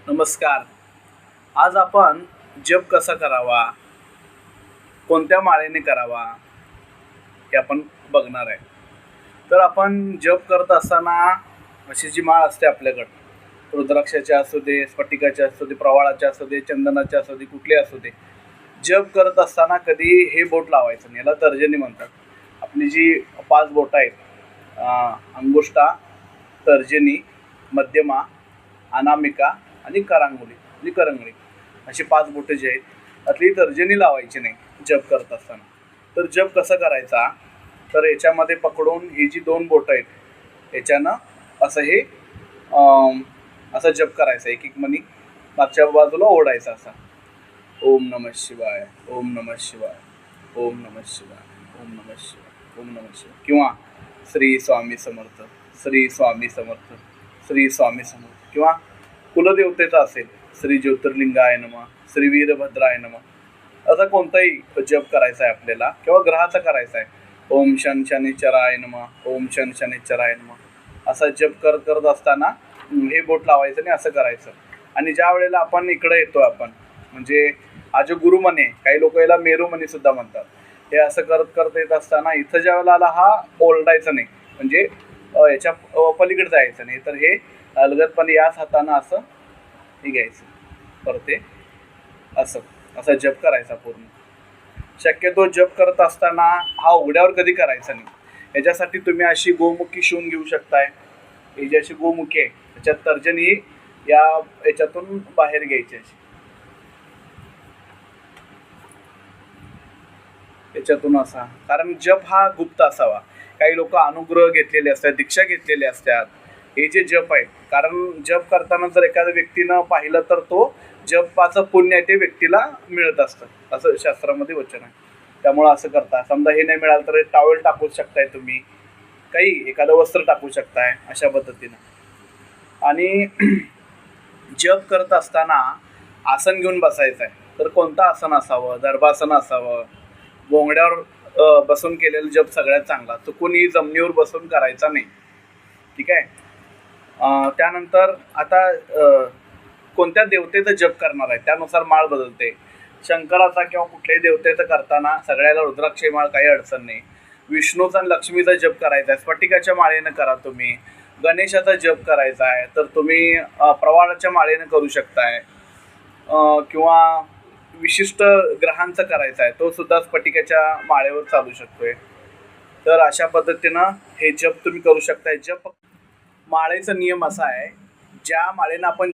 नमस्कार. आज आपण जप कसा करावा, कोणत्या माळेने करावा हे आपण बघणार आहे. तर आपण जप करत असताना अशी जी माळ असते आपल्याकडं, रुद्राक्षाच्या असू दे, स्फटिकाच्या असू दे, प्रवाळाच्या असू दे, चंदनाच्या असू दे, कुठली असू दे, जप करत असताना कधी हे बोट लावायचं नाही. याला तर्जनी म्हणतात. आपली जी 5 बोटं आहेत, अंगुष्ठा, तर्जनी, मध्यमा, अनामिका आणि करांगुली आणि करंगळी, अशी 5 बोटं जी आहेत त्यातली तर्जनी लावायची नाही जप करत असताना. तर जप कसा करायचा, तर याच्यामध्ये पकडून ही जी 2 बोटं आहेत याच्यानं असं हे असं जप करायचं. एक एक मनी मागच्या बाजूला ओढायचा असा. ओम नमः शिवाय, ओम नमः शिवाय, ओम नमः शिवाय, ओम नमः शिवाय, ओम नमः शिवाय. किंवा श्री स्वामी समर्थ, श्री स्वामी समर्थ, श्री स्वामी समर्थ. किंवा कुलदेवतेचा असेल, श्री ज्योतिर्लिंगाय नमः, श्री वीरभद्राय नमः, असा कोणताही जप करायचा आहे आपल्याला. किंवा ग्रहाचा करायचा आहे, ओम शन शनिचराय नमः, ओम शन शनिचराय नमः, असा जप करत करत असताना हे बोट लावायचं आणि असं करायचं. आणि ज्या वेळेला आपण इकडे येतो, आपण म्हणजे हा जो गुरुमने, काही लोक याला मेरुमनी सुद्धा म्हणतात, हे असं करत करत येत असताना इथं ज्या वेळेला आला हा ओरडायचं नाही, म्हणजे याच्या पलीकडे जायचं नाही. तर हे अलगदपणे याच हातानं असं हे घ्यायचं, परत ते असं असा जप करायचा पूर्ण. शक्यतो जप करत असताना हा उघड्यावर कधी करायचा नाही. याच्यासाठी तुम्ही अशी गोमुखी शिवून घेऊ शकताय. ही जी अशी गोमुखी आहे त्याच्यात तर्जनी या याच्यातून बाहेर घ्यायची, अशी याच्यातून असा. कारण जप हा गुप्त असावा. काही लोक अनुग्रह घेतलेले असतात, दीक्षा घेतलेले असतात. हे जे जप आहे, कारण जप करताना जर एखाद्या व्यक्तीनं पाहिलं तर तो जपाचं पुण्य ते व्यक्तीला मिळत असतं, असं शास्त्रामध्ये वचन आहे. त्यामुळं असं करता. समजा हे नाही मिळालं तर टॉवेल टाकू शकताय तुम्ही, काही एखादं वस्त्र टाकू शकताय, अशा पद्धतीनं. आणि जप करत असताना आसन घेऊन बसायचं आहे. तर कोणतं आसन असावं? दर्भासन असावं. गोंगड्यावर बसून केलेलं जप सगळ्यात चांगला. चुकूनही जमिनीवर बसून करायचा नाही, ठीक आहे. त्यानंतर आता कोणत्या देवतेचं जप करणार आहे त्यानुसार माळ बदलते. शंकराचा किंवा कुठल्याही देवतेचं करताना सगळ्याला रुद्राक्षी माळ, काही अडचण नाही. विष्णूचा आणि लक्ष्मीचा जप करायचा आहे, स्फटिकाच्या माळेनं करा तुम्ही. गणेशाचा जप करायचा आहे तर तुम्ही प्रवाळाच्या माळेनं करू शकताय. किंवा विशिष्ट ग्रहांचं करायचं आहे तो सुद्धा स्फटिकाच्या माळेवर चालू शकतोय. तर अशा पद्धतीनं हे जप तुम्ही करू शकताय. जप माळेचा नियम असा आहे, ज्या माळेनं आपण